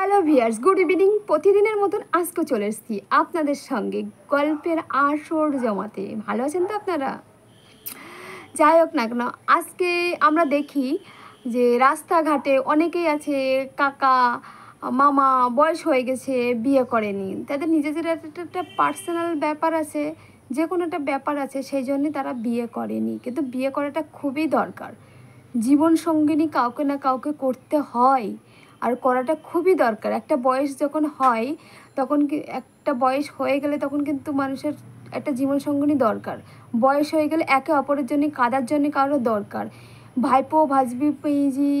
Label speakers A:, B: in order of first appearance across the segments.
A: Hello viewers, good evening. প্রতিদিনের মতন আজকে চলে এসেছি আপনাদের সঙ্গে গল্পের আসর জমাতে। ভালো আছেন তো আপনারা? যাই হোক না কেন, আজকে আমরা দেখি যে রাস্তাঘাটে অনেকেই আছে, কাকা মামা বয়স হয়ে গেছে, বিয়ে করেনি। তাদের নিজেদের একটা পার্সোনাল ব্যাপার আছে, যে কোনো একটা ব্যাপার আছে, সেই জন্যে তারা বিয়ে করেনি। কিন্তু বিয়ে করাটা খুবই দরকার। জীবন সঙ্গিনী কাউকে না কাউকে করতে হয়, আর করাটা খুবই দরকার। একটা বয়স যখন হয় তখন একটা বয়স হয়ে গেলে তখন কিন্তু মানুষের একটা জীবন সঙ্গিনী দরকার। বয়স হয়ে গেলে একে অপরের জন্য কাদার জন্য কারো দরকার। ভাইপো ভাজবি পিজি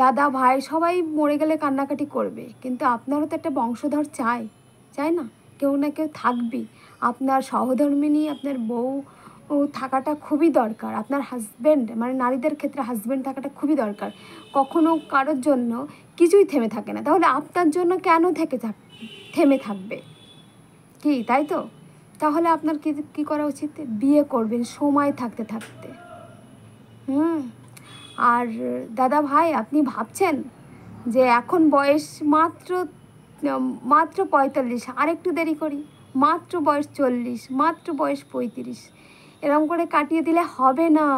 A: দাদা ভাই সবাই মরে গেলে কান্নাকাটি করবে, কিন্তু আপনারও তো একটা বংশধর চাই না? কেউ না কেউ থাকবেই। আপনার সহধর্মিণী, আপনার বউ থাকাটা খুবই দরকার। আপনার হাজব্যান্ড, মানে নারীদের ক্ষেত্রে হাজব্যান্ড থাকাটা খুবই দরকার। কখনো কারোর জন্য কিছুই থেমে থাকে না, তাহলে আপনার জন্য কেন থেমে থাকবে কি? তাই তো? তাহলে আপনার কী করা উচিত? বিয়ে করবেন সময় থাকতে থাকতে। আর দাদা ভাই, আপনি ভাবছেন যে এখন বয়স মাত্র 45, আর একটু দেরি করি, মাত্র বয়স 40, মাত্র বয়স 35, এরকম করে কাটিয়ে দিলে হবে না,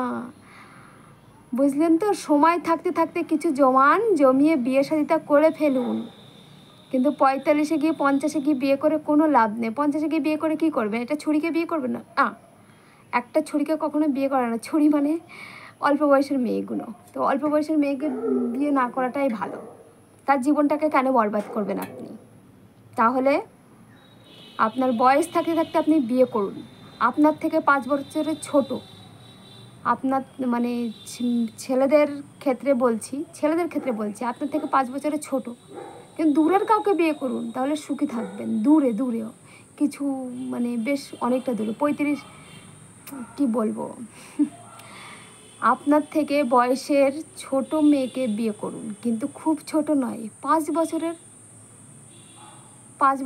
A: বুঝলেন তো? সময় থাকতে থাকতে কিছু জমিয়ে বিয়ে শাদিটা করে ফেলুন। কিন্তু 45-এ গিয়ে 50-এ গিয়ে বিয়ে করে কোনো লাভ নেই। 50-এ গিয়ে বিয়ে করে কী করবেন? একটা ছুরিকে বিয়ে করবেন না? একটা ছুরিকে কখনো বিয়ে করে না। ছুরি মানে অল্প বয়সের মেয়েগুলো। তো অল্প বয়সের মেয়েকে বিয়ে না করাটাই ভালো। তার জীবনটাকে কেন বরবাদ করবেন আপনি? তাহলে আপনার বয়স থাকতে থাকতে আপনি বিয়ে করুন। আপনার থেকে 5 বছরের ছোট, আপনার মানে ছেলেদের ক্ষেত্রে বলছি, আপনার থেকে 5 বছরের ছোট, কিন্তু দূরের কাউকে বিয়ে করুন, তাহলে সুখী থাকবেন। দূরেও কিছু, মানে বেশ অনেকটা দূরে, 35, কি বলবো, আপনার থেকে বয়সের ছোট মেয়েকে বিয়ে করুন, কিন্তু খুব ছোট নয়, 5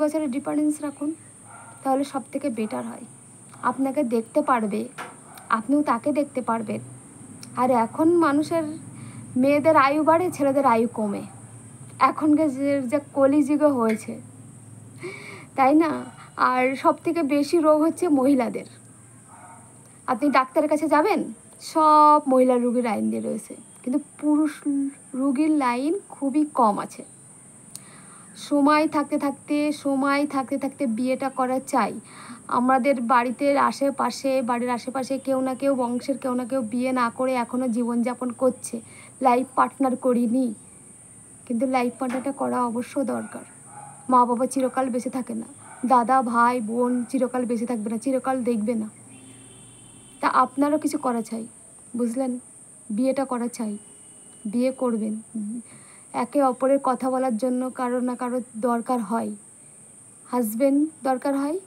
A: বছরের ডিফারেন্স রাখুন, তাহলে সব থেকে বেটার হয়। আপনাকে দেখতে পারবে, আপনিও তাকে দেখতে পারবেন। আর এখন মানুষের মেয়েদের আয়ু বাড়ে, ছেলেদের আয়ু কমে। এখনকার যে কলিযুগে হয়েছে, তাই না? আর সব থেকে বেশি রোগ হচ্ছে মহিলাদের। আপনি ডাক্তারের কাছে যাবেন, সব মহিলা রোগীর লাইন দিয়ে রয়েছে, কিন্তু পুরুষ রোগীর লাইন খুবই কম আছে। সময় থাকতে থাকতে বিয়েটা করা চাই। আমাদের বাড়ির আশেপাশে কেউ না কেউ, বংশের কেউ না কেউ বিয়ে না করে এখনও জীবনযাপন করছে, লাইফ পার্টনার করিনি। কিন্তু লাইফ পার্টনারটা করা অবশ্য দরকার। মা বাবা চিরকাল বেঁচে থাকে না, দাদা ভাই বোন চিরকাল বেঁচে থাকবে না, চিরকাল দেখবে না। তা আপনারও কিছু করা চাই, বুঝলেন? বিয়েটা করা চাই, বিয়ে করবেন। একে অপরের কথা বলার জন্য কারো না কারো দরকার হয়। হাজব্যান্ড দরকার হয়,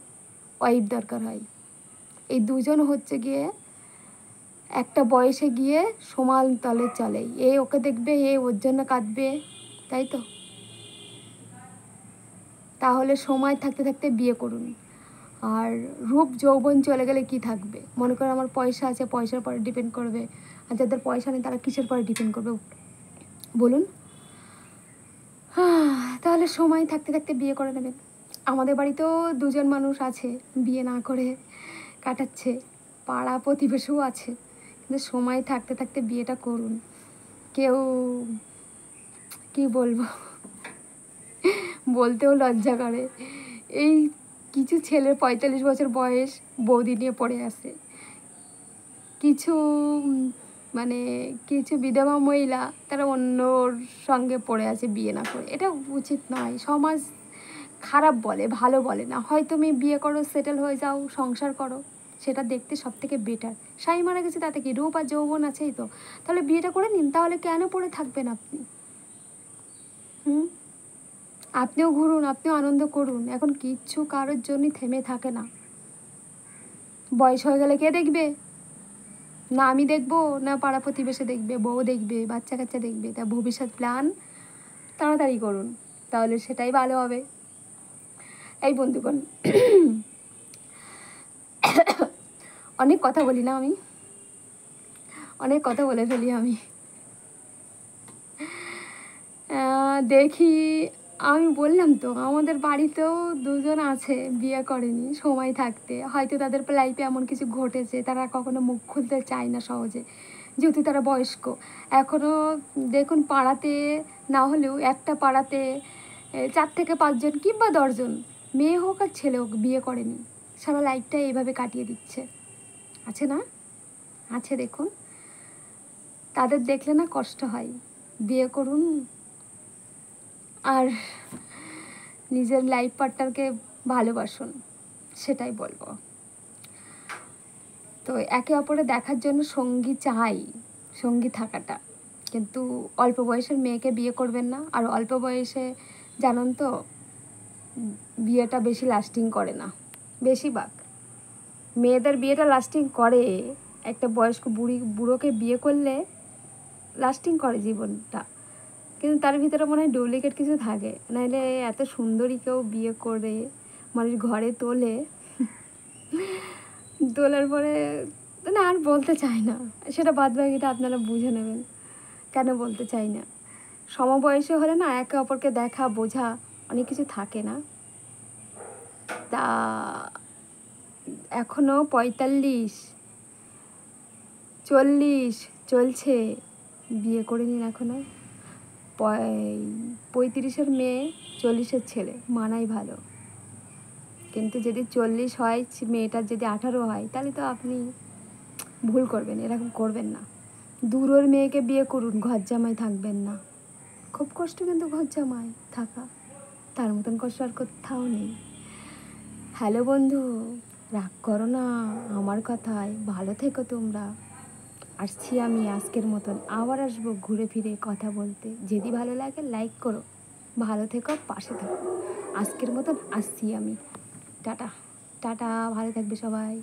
A: ওয়াইফ দরকার হয়। এই দুজন হচ্ছে গিয়ে একটা বয়সে গিয়ে সমান তলে চলে। এ ওকে দেখবে, এ ওর জন্য কাঁদবে, তাই তো? তাহলে সময় থাকতে থাকতে বিয়ে করুন। আর রূপ যৌবন চলে গেলে কি থাকবে? মনে করো আমার পয়সা আছে, পয়সার পরে ডিপেন্ড করবে। আর যাদের পয়সা নেই তারা কিসের পরে ডিপেন্ড করবে বলুন? তাহলে সময় থাকতে থাকতে বিয়ে করে নেবেন। আমাদের বাড়িতেও 2জন মানুষ আছে বিয়ে না করে কাটাচ্ছে, পাড়া প্রতিবেশীও আছে, কিন্তু সময় থাকতে থাকতে বিয়েটা করুন। কেউ, কি বলবো, বলতেও লজ্জা করে। এই কিছু ছেলের 45 বছর বয়স বৌদি নিয়ে পড়ে আছে, কিছু মানে কিছু বিধবা মহিলা তারা অন্যর সঙ্গে পড়ে আছে বিয়ে না করে। এটা উচিত নয়। সমাজ খারাপ বলে, ভালো বলে না। হয় তুমি বিয়ে করো, সেটেল হয়ে যাও, সংসার করো, সেটা দেখতে সব থেকে বেটার। স্বামী মারা গেছে তাতে কি, রূপ আর যৌবন আছেই তো, তাহলে বিয়েটা করে নিন। তাহলে কেন পড়ে থাকবেন আপনি? আপনিও ঘুরুন, আপনিও আনন্দ করুন। এখন কিচ্ছু কারোর জন্যই থেমে থাকে না। বয়স হয়ে গেলে কে দেখবে? না আমি দেখবো, না পাড়া প্রতিবেশী দেখবে, বউ দেখবে, বাচ্চা কাচ্চা দেখবে। তা ভবিষ্যৎ প্ল্যান তাড়াতাড়ি করুন, তাহলে সেটাই ভালো হবে। এই বন্ধুগণ, অনেক কথা বলি না আমি, অনেক কথা বলে ফেলি আমি। দেখি, আমি বললাম তো আমাদের বাড়িতেও দুজন আছে বিয়ে করেনি সময় থাকতে, হয়তো তাদের লাইফে এমন কিছু ঘটেছে, তারা কখনো মুখ খুলতে চায় না সহজে, যেহেতু তারা বয়স্ক। এখনও দেখুন পাড়াতে না হলেও একটা পাড়াতে 4 থেকে 5 জন কিংবা 10 জন মেয়ে হোক আর ছেলে হোক বিয়ে করেনি, সারা লাইফটা এইভাবে কাটিয়ে দিচ্ছে। আছে না? আছে, দেখুন। তাদের দেখলে না কষ্ট হয়। বিয়ে করুন আর নিজের লাইফ পার্টনারকে ভালোবাসুন, সেটাই বলবো। তো একে অপরে দেখার জন্য সঙ্গী চাই, সঙ্গী থাকাটা, কিন্তু অল্প বয়সের মেয়েকে বিয়ে করবেন না। আর অল্প বয়সে জানুন তো বিয়েটা বেশি লাস্টিং করে না। বেশিরভাগ মেয়েদের বিয়েটা লাস্টিং করে, একটা বয়স্ক বুড়োকে বিয়ে করলে লাস্টিং করে জীবনটা, কিন্তু তার ভিতরে মনে হয় ডুপ্লিকেট কিছু থাকে, নাহলে এত সুন্দরী কেউ বিয়ে করে মানুষ ঘরে তোলার পরে না আর বলতে চাই না, সেটা বাদবাকিটা আপনারা বুঝে নেবেন কেন বলতে চাই না। সমবয়সী হলে না একে অপরকে দেখা বোঝা অনেক কিছু থাকে না। তা এখনও 45 40 চলছে, বিয়ে করে নিন এখনও। 35-এর মেয়ে 40-এর ছেলে মানাই ভালো, কিন্তু যদি 40 হয় মেয়েটার যদি 18 হয় তাহলে তো আপনি ভুল করবেন, এরকম করবেন না। দূরের মেয়েকে বিয়ে করুন, ঘর জামাই থাকবেন না। খুব কষ্ট কিন্তু ঘর জামাই থাকা, তার মতন কষ্ট আর কোথাও নেই। হ্যালো বন্ধু, রাগ করো না আমার কথায়, ভালো থেকো তোমরা। আসছি আমি আজকের মতন, আবার আসবো ঘুরে ফিরে কথা বলতে। যদি ভালো লাগে লাইক করো, ভালো থেকো, পাশে থেকো। আজকের মতন আসছি আমি। টাটা টাটা, ভালো থাকবে সবাই।